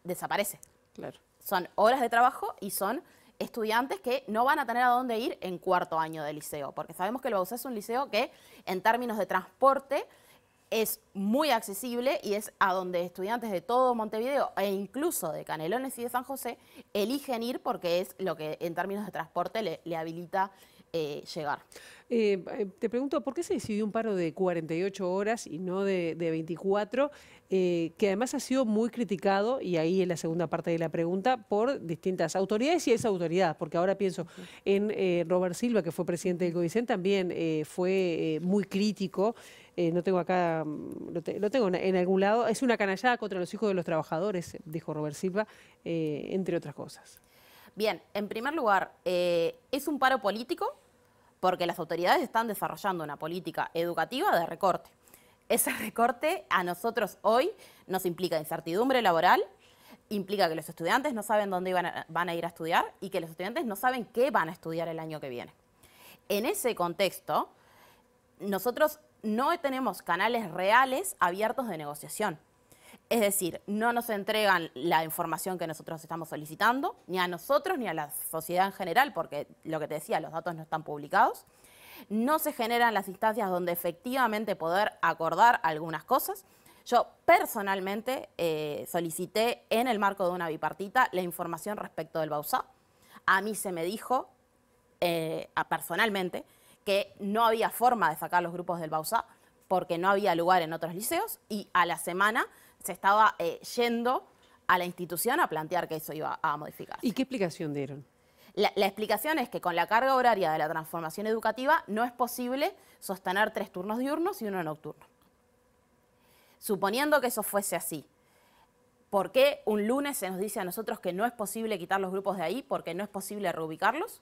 desaparece. Claro. Son horas de trabajo y son estudiantes que no van a tener a dónde ir en cuarto año de liceo, porque sabemos que el Bauzá es un liceo que en términos de transporte es muy accesible y es a donde estudiantes de todo Montevideo e incluso de Canelones y de San José eligen ir porque es lo que en términos de transporte le habilita llegar. Te pregunto, ¿por qué se decidió un paro de 48 horas y no de 24? Que además ha sido muy criticado, y ahí en la segunda parte de la pregunta, por distintas autoridades y esa autoridad, porque ahora pienso en Robert Silva, que fue presidente del CODICEN, también fue muy crítico. No tengo acá, lo tengo en algún lado, es una canallada contra los hijos de los trabajadores, dijo Robert Silva, entre otras cosas. Bien, en primer lugar, es un paro político porque las autoridades están desarrollando una política educativa de recorte. Ese recorte a nosotros hoy nos implica incertidumbre laboral, implica que los estudiantes no saben dónde van a ir a estudiar y que los estudiantes no saben qué van a estudiar el año que viene. En ese contexto, nosotros no tenemos canales reales abiertos de negociación. Es decir, no nos entregan la información que nosotros estamos solicitando, ni a nosotros ni a la sociedad en general, porque lo que te decía, los datos no están publicados. No se generan las instancias donde efectivamente poder acordar algunas cosas. Yo personalmente solicité en el marco de una bipartita la información respecto del Bauzá. A mí se me dijo personalmente que no había forma de sacar los grupos del Bauzá porque no había lugar en otros liceos y a la semana se estaba yendo a la institución a plantear que eso iba a modificar. ¿Y qué explicación dieron? La explicación es que con la carga horaria de la transformación educativa no es posible sostener 3 turnos diurnos y 1 nocturno. Suponiendo que eso fuese así, ¿por qué un lunes se nos dice a nosotros que no es posible quitar los grupos de ahí porque no es posible reubicarlos?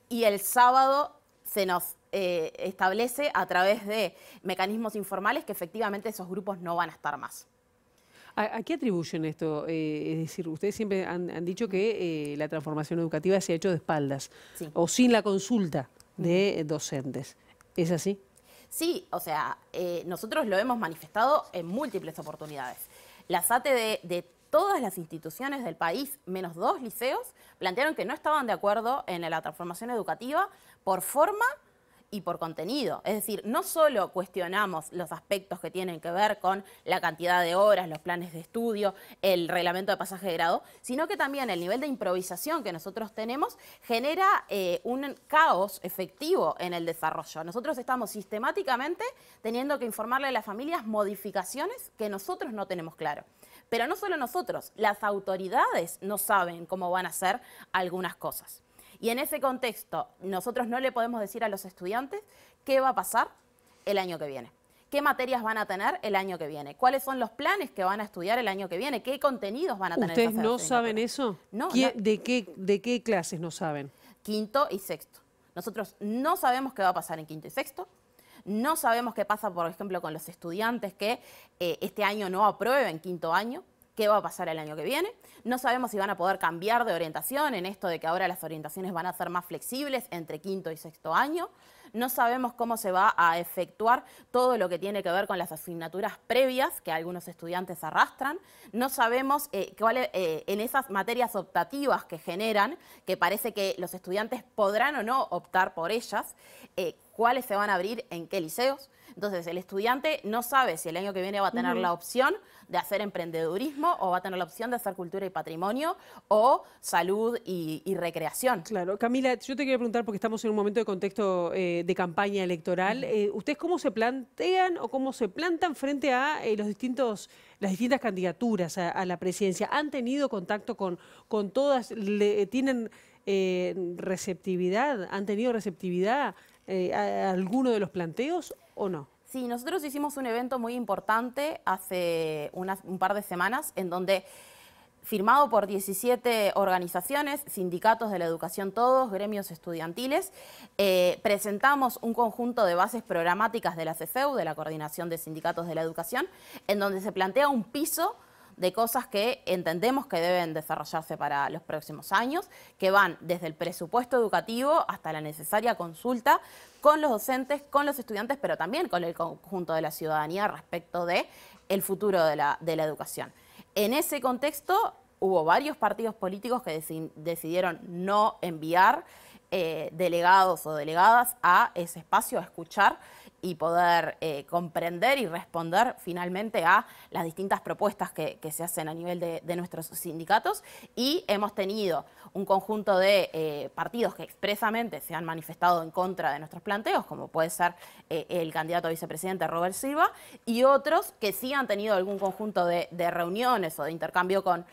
Y el sábado se nos establece a través de mecanismos informales que efectivamente esos grupos no van a estar más. ¿A qué atribuyen esto? Es decir, ustedes siempre han dicho que la transformación educativa se ha hecho de espaldas o sin la consulta de docentes. ¿Es así? Sí, o sea, nosotros lo hemos manifestado en múltiples oportunidades. La SATE de todas las instituciones del país, menos 2 liceos, plantearon que no estaban de acuerdo en la transformación educativa por forma y por contenido. Es decir, no solo cuestionamos los aspectos que tienen que ver con la cantidad de horas, los planes de estudio, el reglamento de pasaje de grado, sino que también el nivel de improvisación que nosotros tenemos genera un caos efectivo en el desarrollo. Nosotros estamos sistemáticamente teniendo que informarle a las familias modificaciones que nosotros no tenemos claro. Pero no solo nosotros, las autoridades no saben cómo van a hacer algunas cosas. Y en ese contexto, nosotros no le podemos decir a los estudiantes qué va a pasar el año que viene, qué materias van a tener el año que viene, cuáles son los planes que van a estudiar el año que viene, qué contenidos van a tener. ¿Ustedes no saben eso? No. ¿De qué clases no saben? Quinto y sexto. Nosotros no sabemos qué va a pasar en quinto y sexto. No sabemos qué pasa, por ejemplo, con los estudiantes que este año no aprueben quinto año. ¿Qué va a pasar el año que viene? No sabemos si van a poder cambiar de orientación en esto de que ahora las orientaciones van a ser más flexibles entre quinto y sexto año. No sabemos cómo se va a efectuar todo lo que tiene que ver con las asignaturas previas que algunos estudiantes arrastran. No sabemos en esas materias optativas que generan, que parece que los estudiantes podrán o no optar por ellas, cuáles se van a abrir en qué liceos. Entonces, el estudiante no sabe si el año que viene va a tener la opción de hacer emprendedurismo o va a tener la opción de hacer cultura y patrimonio o salud y recreación. Claro. Camila, yo te quería preguntar, porque estamos en un momento de contexto de campaña electoral, ¿ustedes cómo se plantean o cómo se plantan frente a las distintas candidaturas a la presidencia? ¿Han tenido contacto con todas? ¿Tienen receptividad? ¿Han tenido receptividad a alguno de los planteos o no? Sí, nosotros hicimos un evento muy importante hace un par de semanas en donde, firmado por 17 organizaciones, sindicatos de la educación todos, gremios estudiantiles, presentamos un conjunto de bases programáticas de la CESEU, de la Coordinación de Sindicatos de la Educación, en donde se plantea un piso de cosas que entendemos que deben desarrollarse para los próximos años, que van desde el presupuesto educativo hasta la necesaria consulta con los docentes, con los estudiantes, pero también con el conjunto de la ciudadanía respecto del futuro de la educación. En ese contexto hubo varios partidos políticos que decidieron no enviar delegados o delegadas a ese espacio a escuchar y poder comprender y responder finalmente a las distintas propuestas que se hacen a nivel de nuestros sindicatos, y hemos tenido un conjunto de partidos que expresamente se han manifestado en contra de nuestros planteos, como puede ser el candidato a vicepresidente Robert Silva, y otros que sí han tenido algún conjunto de reuniones o de intercambio con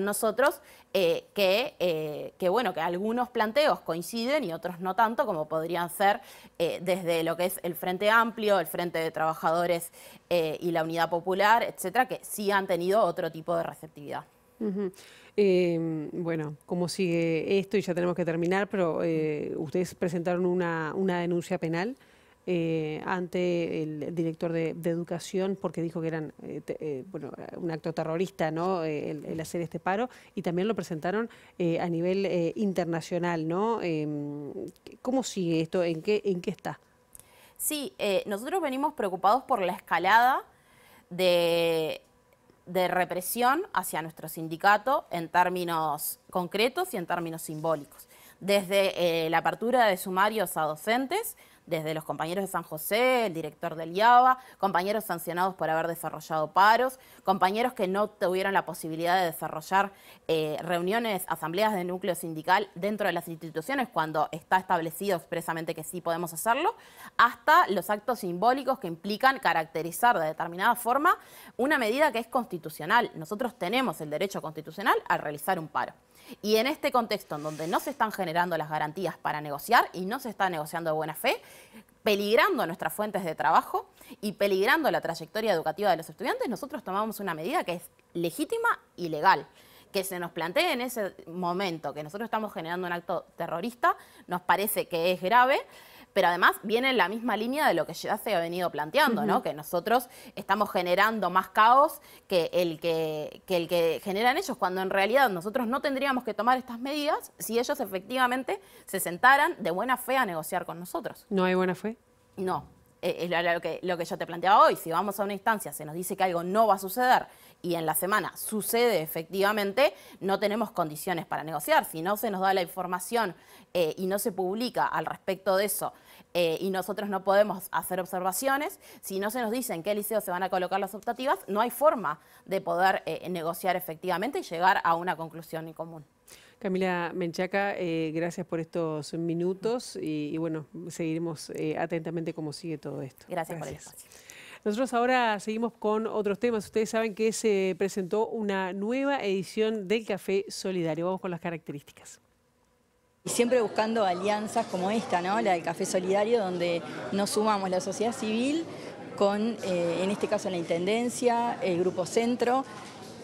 nosotros, que algunos planteos coinciden y otros no tanto, como podrían ser desde lo que es el Frente Amplio, el Frente de Trabajadores y la Unidad Popular, etcétera, que sí han tenido otro tipo de receptividad. Bueno, ¿cómo sigue esto? Y ya tenemos que terminar, pero ustedes presentaron una denuncia penal ante el director de Educación, porque dijo que eran un acto terrorista, ¿no? El hacer este paro, y también lo presentaron a nivel internacional, ¿no? ¿Cómo sigue esto? ¿En qué está? Sí, nosotros venimos preocupados por la escalada de represión hacia nuestro sindicato en términos concretos y en términos simbólicos. desde la apertura de sumarios a docentes, desde los compañeros de San José, el director del IABA, compañeros sancionados por haber desarrollado paros, compañeros que no tuvieron la posibilidad de desarrollar reuniones, asambleas de núcleo sindical dentro de las instituciones cuando está establecido expresamente que sí podemos hacerlo, hasta los actos simbólicos que implican caracterizar de determinada forma una medida que es constitucional. Nosotros tenemos el derecho constitucional a realizar un paro. Y en este contexto en donde no se están generando las garantías para negociar y no se está negociando de buena fe, peligrando nuestras fuentes de trabajo y peligrando la trayectoria educativa de los estudiantes, nosotros tomamos una medida que es legítima y legal. Que se nos plantee en ese momento que nosotros estamos generando un acto terrorista, nos parece que es grave, pero además viene en la misma línea de lo que ya se ha venido planteando, ¿no? Que nosotros estamos generando más caos que el que generan ellos, cuando en realidad nosotros no tendríamos que tomar estas medidas si ellos efectivamente se sentaran de buena fe a negociar con nosotros. ¿No hay buena fe? No. Es lo que yo te planteaba hoy. Si vamos a una instancia, se nos dice que algo no va a suceder y en la semana sucede efectivamente, no tenemos condiciones para negociar. Si no se nos da la información y no se publica al respecto de eso y nosotros no podemos hacer observaciones, si no se nos dice en qué liceo se van a colocar las optativas, no hay forma de poder negociar efectivamente y llegar a una conclusión en común. Camila Menchaca, gracias por estos minutos y bueno, seguiremos atentamente cómo sigue todo esto. Gracias por el espacio. Nosotros ahora seguimos con otros temas. Ustedes saben que se presentó una nueva edición del Café Solidario. Vamos con las características. Y siempre buscando alianzas como esta, ¿no? La del Café Solidario, donde nos sumamos la sociedad civil con, en este caso, la Intendencia, el Grupo Centro,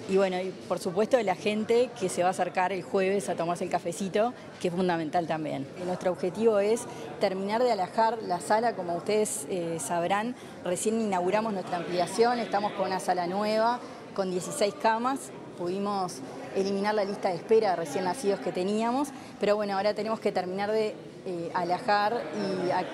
y bueno, y por supuesto la gente que se va a acercar el jueves a tomarse el cafecito, que es fundamental también. Nuestro objetivo es terminar de alojar la sala, como ustedes sabrán, recién inauguramos nuestra ampliación, estamos con una sala nueva, con 16 camas, pudimos eliminar la lista de espera de recién nacidos que teníamos, pero bueno, ahora tenemos que terminar de alojar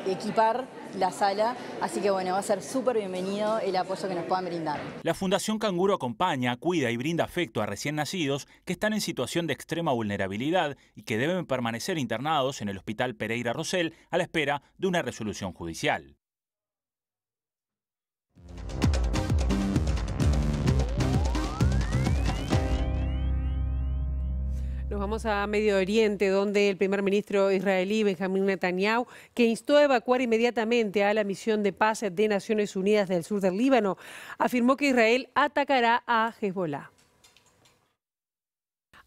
y equipar la sala, así que bueno, va a ser súper bienvenido el apoyo que nos puedan brindar. La Fundación Canguro acompaña, cuida y brinda afecto a recién nacidos que están en situación de extrema vulnerabilidad y que deben permanecer internados en el Hospital Pereira Rosell a la espera de una resolución judicial. Nos vamos a Medio Oriente, donde el primer ministro israelí Benjamín Netanyahu, que instó a evacuar inmediatamente a la misión de paz de Naciones Unidas del sur del Líbano, afirmó que Israel atacará a Hezbollah.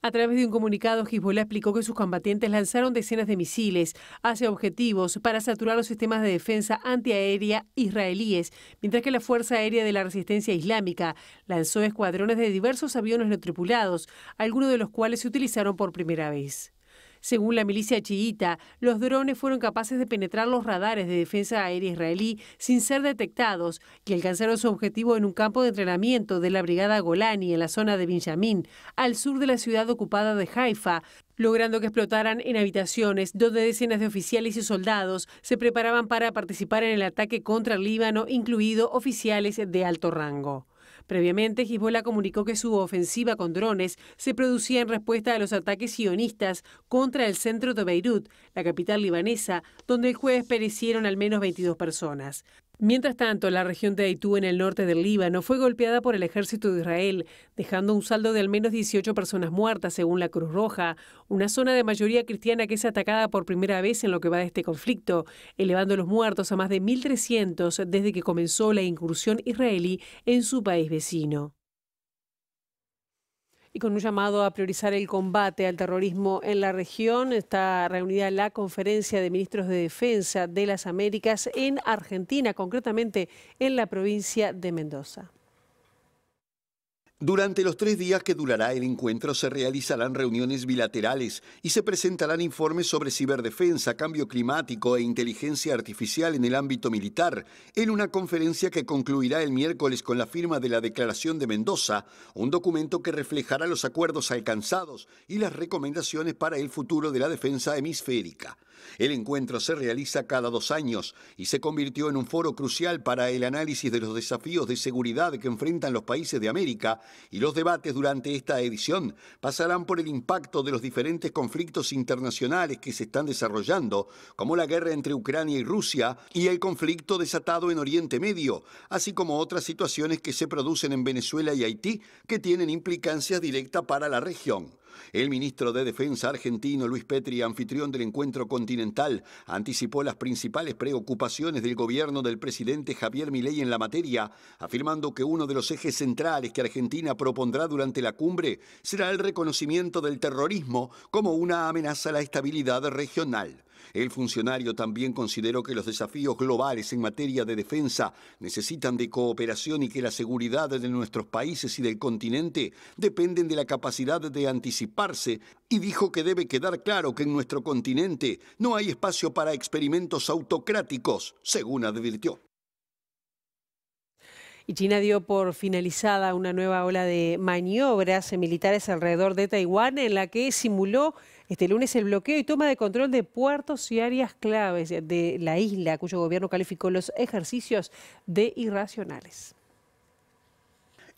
A través de un comunicado, Hezbollah explicó que sus combatientes lanzaron decenas de misiles hacia objetivos para saturar los sistemas de defensa antiaérea israelíes, mientras que la Fuerza Aérea de la Resistencia Islámica lanzó escuadrones de diversos aviones no tripulados, algunos de los cuales se utilizaron por primera vez. Según la milicia chiita, los drones fueron capaces de penetrar los radares de defensa aérea israelí sin ser detectados y alcanzaron su objetivo en un campo de entrenamiento de la brigada Golani en la zona de Binyamin, al sur de la ciudad ocupada de Haifa, logrando que explotaran en habitaciones donde decenas de oficiales y soldados se preparaban para participar en el ataque contra el Líbano, incluidos oficiales de alto rango. Previamente, Hezbollah comunicó que su ofensiva con drones se producía en respuesta a los ataques sionistas contra el centro de Beirut, la capital libanesa, donde el jueves perecieron al menos 22 personas. Mientras tanto, la región de Aitú, en el norte del Líbano, fue golpeada por el ejército de Israel, dejando un saldo de al menos 18 personas muertas, según la Cruz Roja, una zona de mayoría cristiana que es atacada por primera vez en lo que va de este conflicto, elevando los muertos a más de 1.300 desde que comenzó la incursión israelí en su país vecino. Y con un llamado a priorizar el combate al terrorismo en la región, está reunida la Conferencia de Ministros de Defensa de las Américas en Argentina, concretamente en la provincia de Mendoza. Durante los 3 días que durará el encuentro se realizarán reuniones bilaterales y se presentarán informes sobre ciberdefensa, cambio climático e inteligencia artificial en el ámbito militar, en una conferencia que concluirá el miércoles con la firma de la Declaración de Mendoza, un documento que reflejará los acuerdos alcanzados y las recomendaciones para el futuro de la defensa hemisférica. El encuentro se realiza cada 2 años y se convirtió en un foro crucial para el análisis de los desafíos de seguridad que enfrentan los países de América, y los debates durante esta edición pasarán por el impacto de los diferentes conflictos internacionales que se están desarrollando, como la guerra entre Ucrania y Rusia y el conflicto desatado en Oriente Medio, así como otras situaciones que se producen en Venezuela y Haití que tienen implicancias directas para la región. El ministro de Defensa argentino, Luis Petri, anfitrión del encuentro continental, anticipó las principales preocupaciones del gobierno del presidente Javier Milei en la materia, afirmando que uno de los ejes centrales que Argentina propondrá durante la cumbre será el reconocimiento del terrorismo como una amenaza a la estabilidad regional. El funcionario también consideró que los desafíos globales en materia de defensa necesitan de cooperación y que la seguridad de nuestros países y del continente dependen de la capacidad de anticiparse, y dijo que debe quedar claro que en nuestro continente no hay espacio para experimentos autocráticos, según advirtió. Y China dio por finalizada una nueva ola de maniobras militares alrededor de Taiwán, en la que simuló este lunes el bloqueo y toma de control de puertos y áreas claves de la isla, cuyo gobierno calificó los ejercicios de irracionales.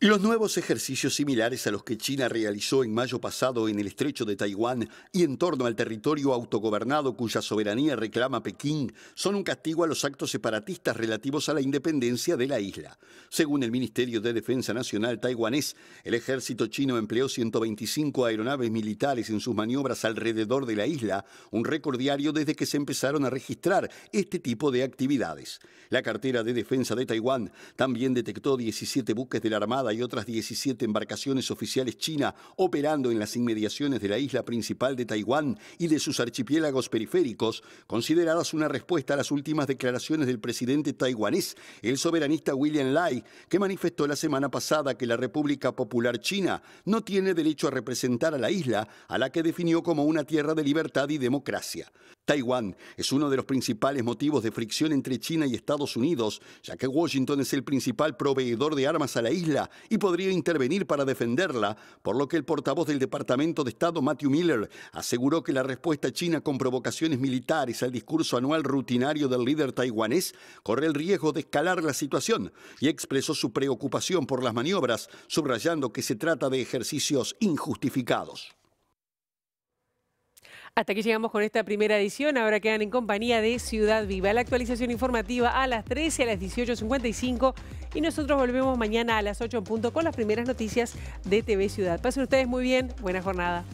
Los nuevos ejercicios similares a los que China realizó en mayo pasado en el estrecho de Taiwán y en torno al territorio autogobernado cuya soberanía reclama Pekín son un castigo a los actos separatistas relativos a la independencia de la isla. Según el Ministerio de Defensa Nacional taiwanés, el ejército chino empleó 125 aeronaves militares en sus maniobras alrededor de la isla, un récord diario desde que se empezaron a registrar este tipo de actividades. La cartera de defensa de Taiwán también detectó 17 buques de la Armada y otras 17 embarcaciones oficiales chinas operando en las inmediaciones de la isla principal de Taiwán y de sus archipiélagos periféricos, consideradas una respuesta a las últimas declaraciones del presidente taiwanés, el soberanista William Lai, que manifestó la semana pasada que la República Popular China no tiene derecho a representar a la isla, a la que definió como una tierra de libertad y democracia. Taiwán es uno de los principales motivos de fricción entre China y Estados Unidos, ya que Washington es el principal proveedor de armas a la isla y podría intervenir para defenderla, por lo que el portavoz del Departamento de Estado, Matthew Miller, aseguró que la respuesta china con provocaciones militares al discurso anual rutinario del líder taiwanés corre el riesgo de escalar la situación, y expresó su preocupación por las maniobras, subrayando que se trata de ejercicios injustificados. Hasta aquí llegamos con esta primera edición. Ahora quedan en compañía de Ciudad Viva. La actualización informativa a las 13, a las 18:55. Y nosotros volvemos mañana a las 8 en punto con las primeras noticias de TV Ciudad. Pasen ustedes muy bien. Buena jornada.